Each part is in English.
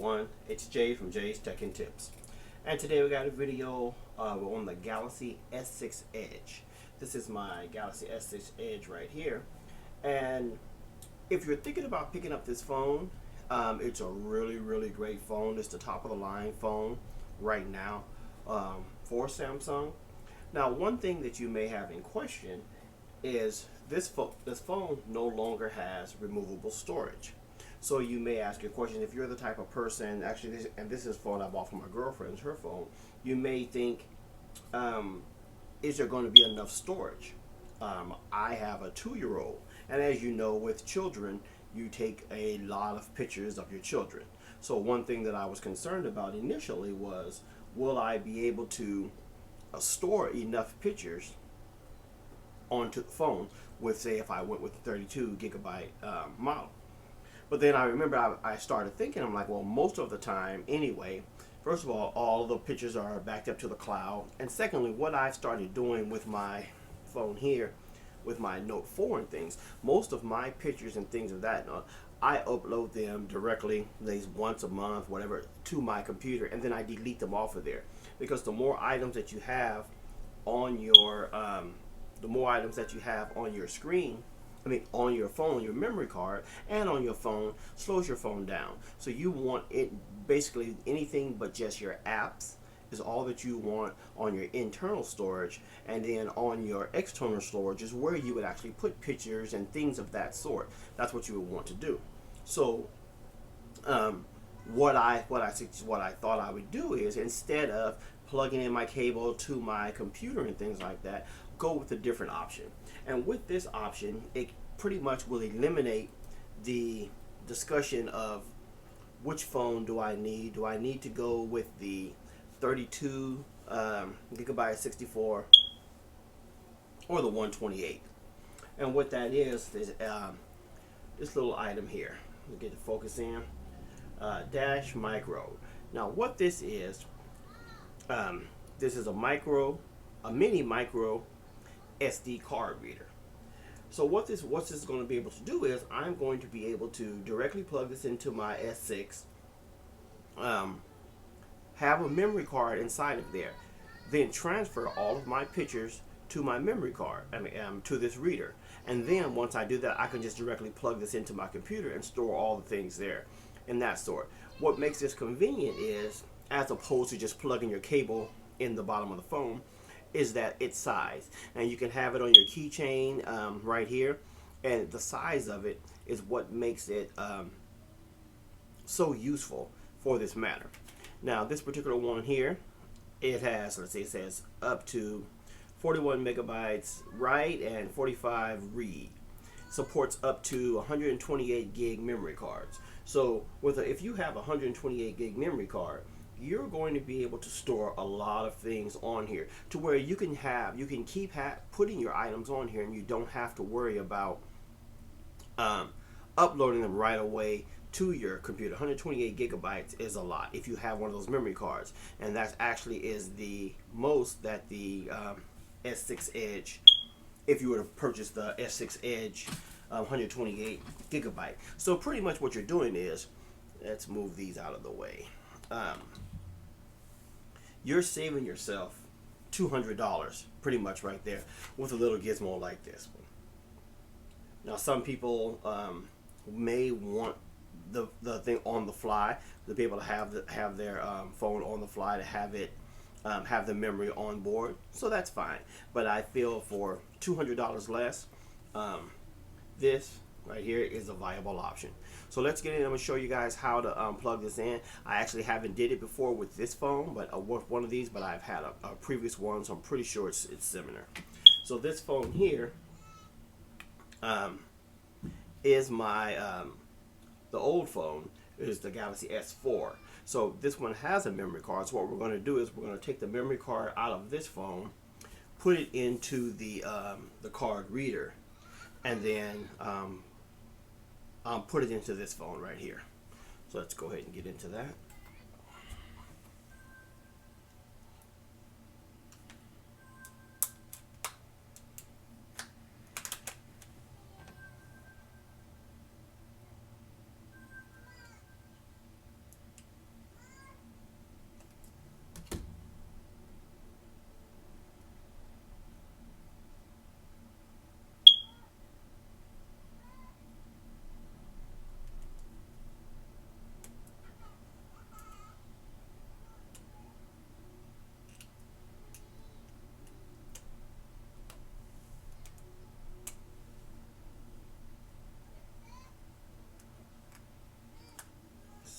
everyone, it's Jay from Jay's Tech and Tips, and today we got a video on the Galaxy S6 Edge. This is my Galaxy S6 Edge right here, and if you're thinking about picking up this phone, it's a really great phone. It's the top of the line phone right now for Samsung. Now, one thing that you may have in question is this phone no longer has removable storage. So you may ask your question, if you're the type of person, actually, this is a phone I bought for my girlfriend's, her phone, you may think, is there going to be enough storage? I have a 2-year-old, and as you know, with children, you take a lot of pictures of your children. So one thing that I was concerned about initially was, will I be able to store enough pictures onto the phone with, say, if I went with the 32 gigabyte model. But then I remember I started thinking, I'm like, well, most of the time anyway, first of all the pictures are backed up to the cloud. And secondly, what I've started doing with my phone here, with my Note 4 and things, most of my pictures and things of that, I upload them directly, at least once a month, whatever, to my computer, and then I delete them off of there. Because the more items that you have on your, screen, on your phone, your memory card, and on your phone, slows your phone down. So you want it, basically anything but just your apps is all that you want on your internal storage, and then on your external storage is where you would actually put pictures and things of that sort. That's what you would want to do. So what I thought I would do is, instead of plugging in my cable to my computer and things like that, go with a different option. And with this option, it pretty much will eliminate the discussion of which phone do I need. Do I need to go with the 32 gigabyte 64 or the 128? And what that is this little item here. Let me get the focus in. Dash Micro. Now, what this is a mini micro SD card reader. So what this is going to be able to do is, I'm going to be able to directly plug this into my S6, have a memory card inside of there, then transfer all of my pictures to my memory card, to this reader. And then once I do that, I can just directly plug this into my computer and store all the things there in that sort. What makes this convenient is, as opposed to just plugging your cable in the bottom of the phone, is that its size. And you can have it on your keychain right here, and the size of it is what makes it so useful for this matter. Now, this particular one here, it has, let's say, it says up to 41 megabytes write and 45 read. Supports up to 128 gig memory cards. So if you have a 128 gig memory card, you're going to be able to store a lot of things on here, to where you can keep putting your items on here, and you don't have to worry about uploading them right away to your computer. 128 gigabytes is a lot if you have one of those memory cards, and that actually is the most that the S6 Edge, if you were to purchase the S6 Edge 128 gigabyte. So pretty much what you're doing is, let's move these out of the way. You're saving yourself $200 pretty much right there with a little gizmo like this one. Now, some people may want the thing on the fly, to be able to have their phone on the fly, to have it have the memory on board. So that's fine. But I feel for $200 less, this right here is a viable option. So let's get in. I'm going to show you guys how to plug this in. I actually haven't did it before with this phone, but with one of these, but I've had a previous one, so I'm pretty sure it's similar. So this phone here is my the old phone is the Galaxy S4. So this one has a memory card. So what we're going to do is, we're going to take the memory card out of this phone, put it into the card reader, and then put it into this phone right here. So let's go ahead and get into that.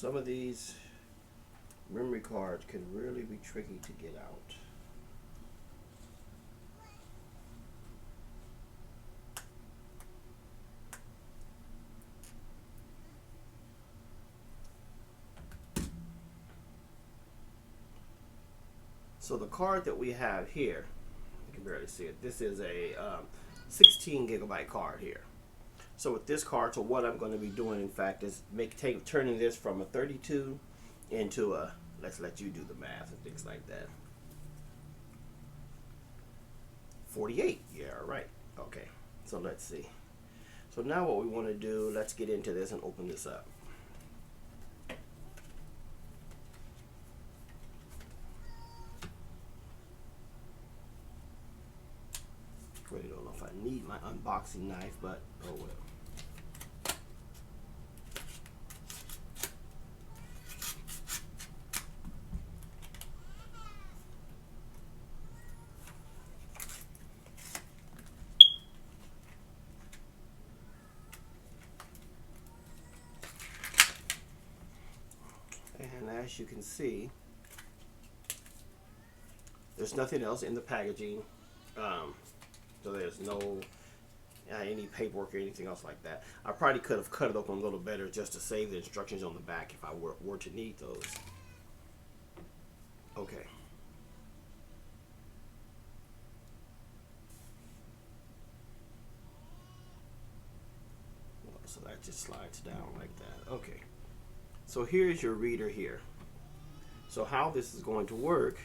some of these memory cards can really be tricky to get out. So the card that we have here, you can barely see it. This is a 16 gigabyte card here. So with this card, so what I'm going to be doing, in fact, is turning this from a 32 into a, let's let you do the math and things like that. 48. Yeah, right. Okay. So let's see. So now what we want to do, let's get into this and open this up. Really don't know if I need my unboxing knife, but oh well. And as you can see, there's nothing else in the packaging. So there's no any paperwork or anything else like that. I probably could have cut it open a little better just to save the instructions on the back if I were to need those. Okay. So that just slides down like that. Okay. So here's your reader here. So how this is going to work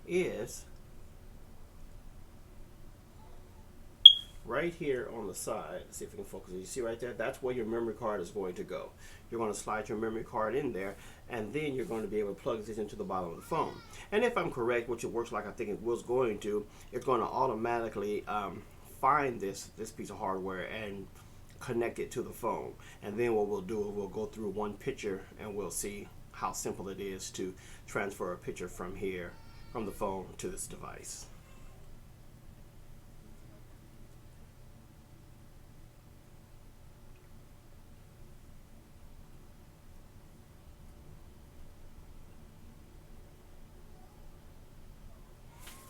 is right here on the side. Let's see if we can focus. You see right there? That's where your memory card is going to go. You're going to slide your memory card in there, and then you're going to be able to plug this into the bottom of the phone. And if I'm correct, which it works like I think it was going to, it's going to automatically find this piece of hardware and connect it to the phone. And then what we'll do is we'll go through one picture and we'll see how simple it is to transfer a picture from here, from the phone to this device.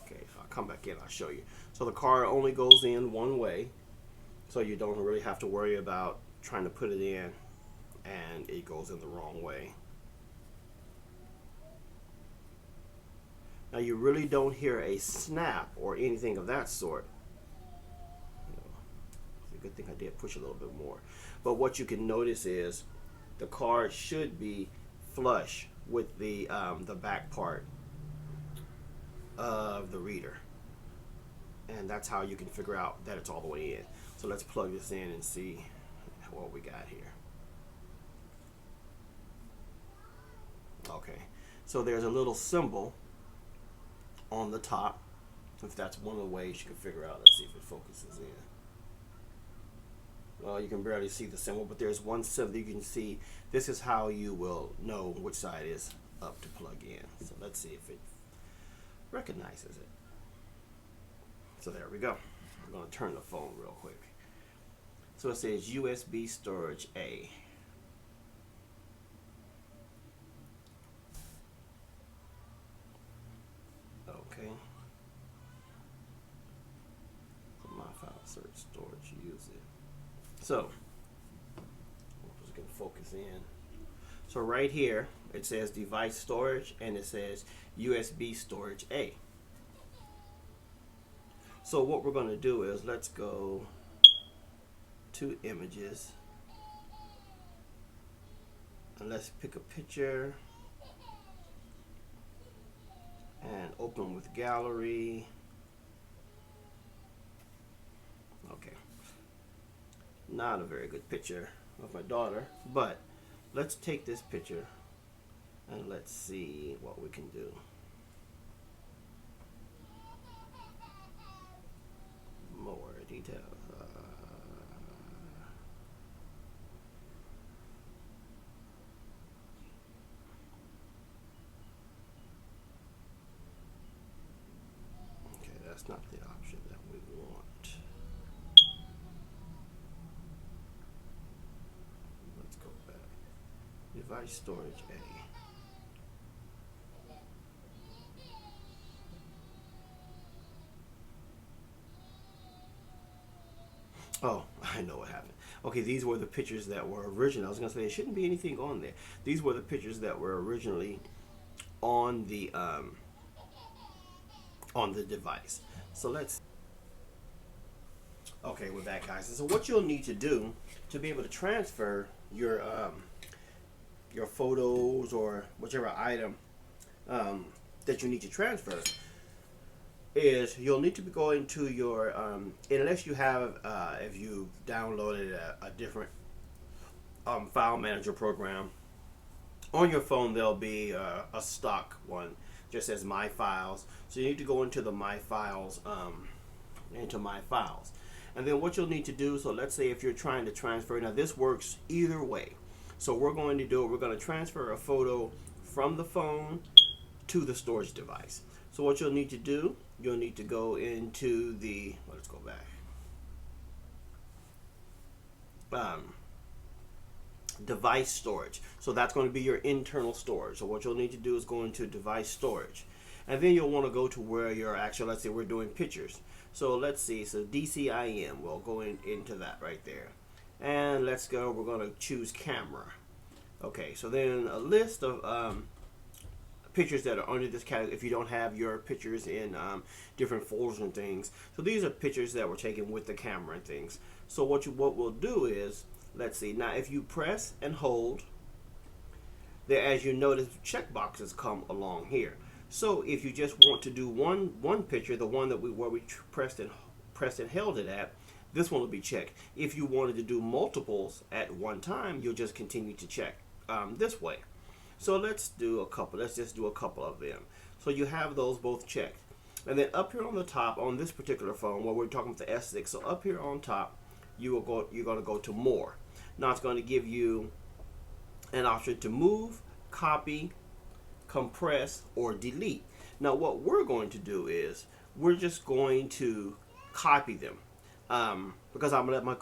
Okay, so I'll come back in, I'll show you. So the card only goes in one way, so you don't really have to worry about trying to put it in and it goes in the wrong way. Now you really don't hear a snap or anything of that sort. It's a good thing I did push a little bit more. But what you can notice is the card should be flush with the back part of the reader. And that's how you can figure out that it's all the way in. So let's plug this in and see what we got here. Okay, so there's a little symbol on the top. If that's one of the ways you can figure out. Let's see if it focuses in. Well, you can barely see the symbol, but there's one symbol you can see. This is how you will know which side is up to plug in. So let's see if it recognizes it. So there we go. I'm going to turn the phone real quick. So it says USB storage A. Okay. Put my file search storage, use it. So, I'm just going to focus in. So right here, it says device storage and it says USB storage A. So what we're going to do is let's go to images and let's pick a picture and open with gallery. Okay, not a very good picture of my daughter, but let's take this picture and let's see what we can do. More details. Okay, that's not the option that we want. Let's go back. device storage A. Oh, I know what happened. Okay, these were the pictures that were original. I was gonna say there shouldn't be anything on there. These were the pictures that were originally on the device. So let's. Okay, we're back, guys. So what you'll need to do to be able to transfer your photos or whichever item that you need to transfer is you'll need to be going to your unless you have if you downloaded a different file manager program on your phone, there'll be a stock one just says My Files. So you need to go into the My Files and then what you'll need to do, so let's say if you're trying to transfer, now this works either way. So we're going to do it, we're going to transfer a photo from the phone to the storage device. So what you'll need to do, you'll need to go into the, well, let's go back. Device storage. So that's going to be your internal storage. So what you'll need to do is go into device storage. And then you'll want to go to where you're actually, let's say we're doing pictures. So let's see, so DCIM, we'll go into that right there. And let's go, we're going to choose camera. Okay, so then a list of pictures that are under this category if you don't have your pictures in different folders and things. So these are pictures that were taken with the camera and things. So what we'll do is, let's see, now if you press and hold, there, as you notice, check boxes come along here. So if you just want to do one picture, the one that where we pressed and held it at, this one will be checked. If you wanted to do multiples at one time, you'll just continue to check this way. So let's do a couple. Let's just do a couple of them. So you have those both checked. And then up here on the top on this particular phone, where we're talking about the S6, so up here on top, you're going to go to More. Now it's going to give you an option to move, copy, compress, or delete. Now what we're going to do is we're just going to copy them because I'm gonna let my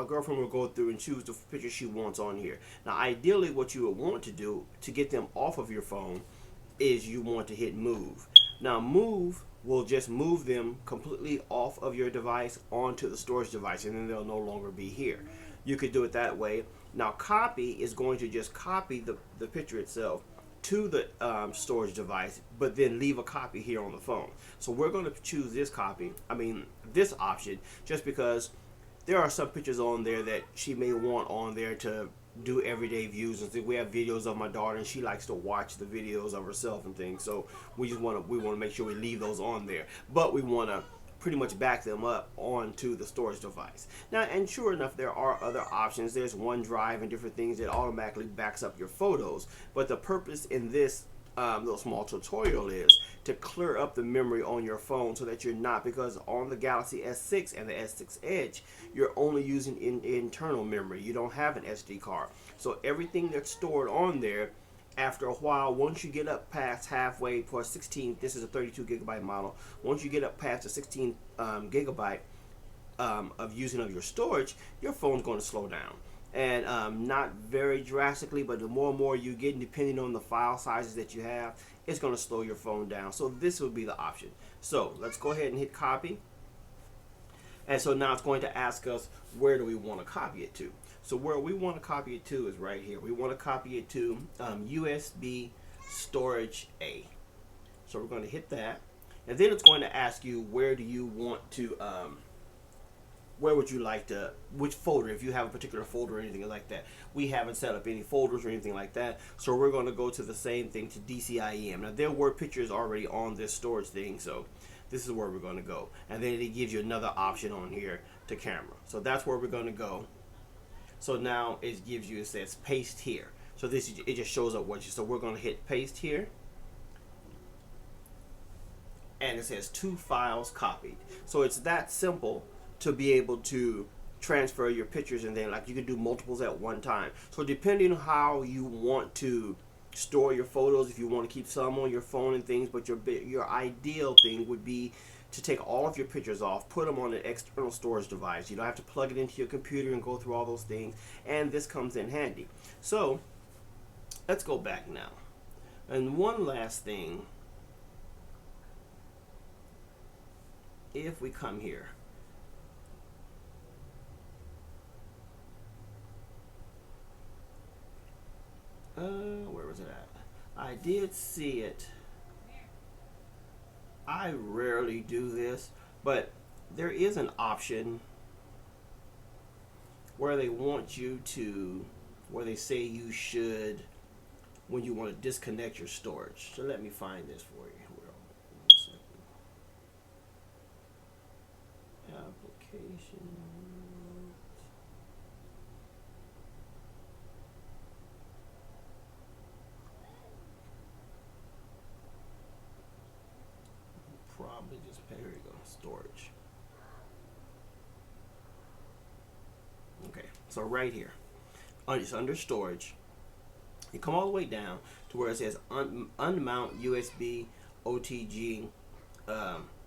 girlfriend will go through and choose the picture she wants on here. Now ideally what you would want to do to get them off of your phone is you want to hit move. Now move will just move them completely off of your device onto the storage device, and then they'll no longer be here. You could do it that way. Now copy is going to just copy the picture itself to the storage device, but then leave a copy here on the phone. So we're going to choose this this option, just because there are some pictures on there that she may want on there to do everyday views and things. We have videos of my daughter, and she likes to watch the videos of herself and things. So we want to make sure we leave those on there, but we want to pretty much back them up onto the storage device. Now, and sure enough, there are other options. There's OneDrive and different things that automatically backs up your photos. But the purpose in this little small tutorial is to clear up the memory on your phone so that you're not, because on the Galaxy S6 and the S6 Edge, you're only using internal memory. You don't have an SD card. So everything that's stored on there, after a while, once you get up past halfway for 16, this is a 32 gigabyte model. Once you get up past the 16 gigabyte of using of your storage, your phone's going to slow down. And not very drastically, but the more and more you get, depending on the file sizes that you have, it's going to slow your phone down. So this would be the option. So let's go ahead and hit copy. And so now it's going to ask us, where do we want to copy it to? So where we want to copy it to is right here. We want to copy it to USB storage A. So we're going to hit that. And then it's going to ask you, where do you want to, where would you like to, which folder, if you have a particular folder or anything like that. We haven't set up any folders or anything like that. So we're going to go to the same thing, to DCIM. Now there were pictures already on this storage thing, so this is where we're going to go. And then it gives you another option on here to camera. So that's where we're going to go. So now it gives you, it says paste here. So this, it just shows up what you, so we're going to hit paste here. And it says 2 files copied. So it's that simple to be able to transfer your pictures, and then like you can do multiples at one time. So depending on how you want to store your photos, if you want to keep some on your phone and things, but your ideal thing would be to take all of your pictures off, put them on an external storage device. You don't have to plug it into your computer and go through all those things, and this comes in handy. So let's go back now. And one last thing, if we come here, where was it at? I did see it. I rarely do this, but there is an option where they want you to, where they say you should, when you want to disconnect your storage. So let me find this for you. One second. Application. Probably just, here we go, storage. Okay, so right here, it's under storage. You come all the way down to where it says unmount USB OTG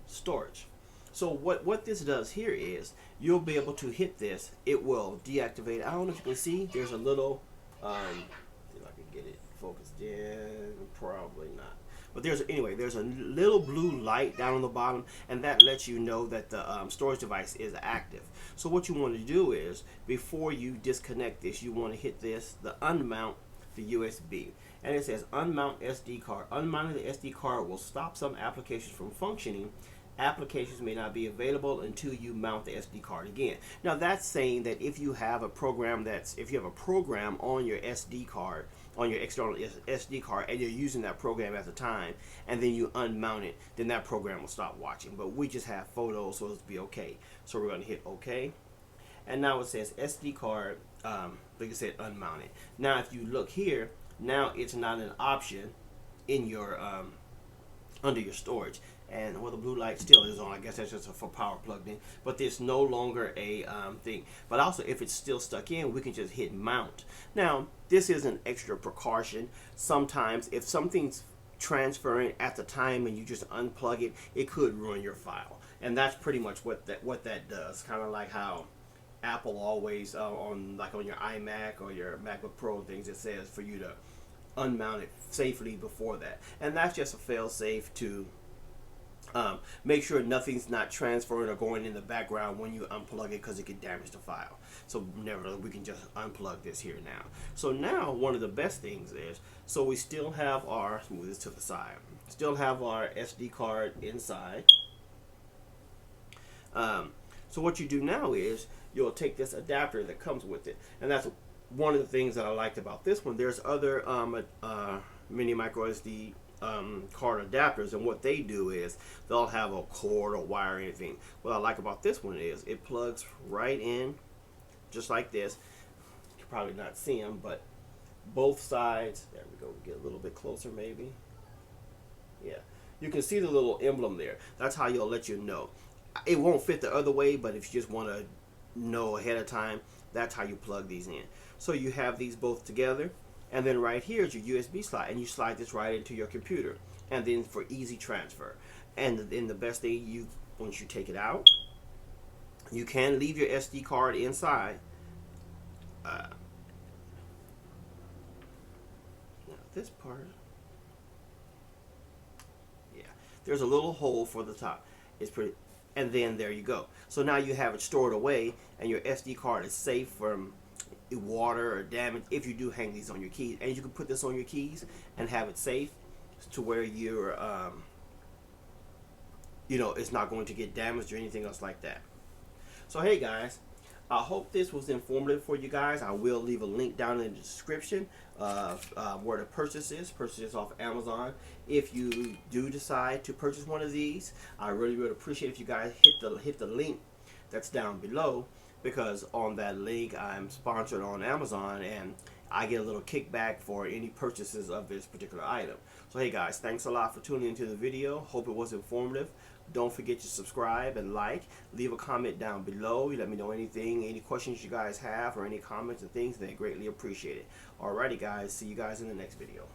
storage. So what this does here is you'll be able to hit this. It will deactivate. I don't know if you can see. There's a little. See if I can get it focused in. Probably not. But there's a little blue light down on the bottom, and that lets you know that the storage device is active. So what you want to do is, before you disconnect this, you want to hit this, the unmount the USB. And it says unmount SD card. Unmounting the SD card will stop some applications from functioning. Applications may not be available until you mount the SD card again. Now that's saying that if you have a program on your SD card, on your external SD card, and you're using that program at the time, and then you unmount it, then that program will stop watching. But we just have photos, so it'll be okay. So we're going to hit OK. And now it says SD card, like I said, unmounted. Now if you look here, now it's not an option in your under your storage. And the blue light still is on. I guess that's just for power plugged in. But there's no longer a thing. But also, if it's still stuck in, we can just hit mount. Now, this is an extra precaution. Sometimes, if something's transferring at the time and you just unplug it, it could ruin your file. And that's pretty much what that does. Kind of like how Apple always on your iMac or your MacBook Pro things, it says for you to unmount it safely before that. And that's just a fail-safe to make sure nothing's not transferring or going in the background when you unplug it, because it can damage the file. So nevertheless, we can just unplug this here now. So now one of the best things is, so we still have our, let's move this to the side, still have our SD card inside. So what you do now is you'll take this adapter that comes with it, and that's one of the things that I liked about this one. There's other mini MicroSD card adapters, and what they do is they'll have a cord or wire or anything. What I like about this one is it plugs right in, just like this. You can probably not see them, but both sides. There we go. Get a little bit closer, maybe. Yeah, you can see the little emblem there. That's how you'll let you know. It won't fit the other way, but if you just want to know ahead of time, that's how you plug these in. So you have these both together. And then right here is your USB slide, and you slide this right into your computer, and then for easy transfer. And then the best thing, once you take it out, you can leave your SD card inside. Now this part, yeah, there's a little hole for the top. It's pretty, and then there you go. So now you have it stored away, and your SD card is safe from water or damage if you do hang these on your keys. And you can put this on your keys and have it safe to where you're it's not going to get damaged or anything else like that. So hey guys, I hope this was informative for you guys. I will leave a link down in the description of where to purchase this. Purchase this off Amazon. If you do decide to purchase one of these, I really would appreciate if you guys hit the link that's down below, because on that link I'm sponsored on Amazon and I get a little kickback for any purchases of this particular item. So hey guys, thanks a lot for tuning into the video. Hope it was informative. Don't forget to subscribe and like. Leave a comment down below. You let me know any questions you guys have or any comments and things, they greatly appreciate it. Alrighty guys, see you guys in the next video.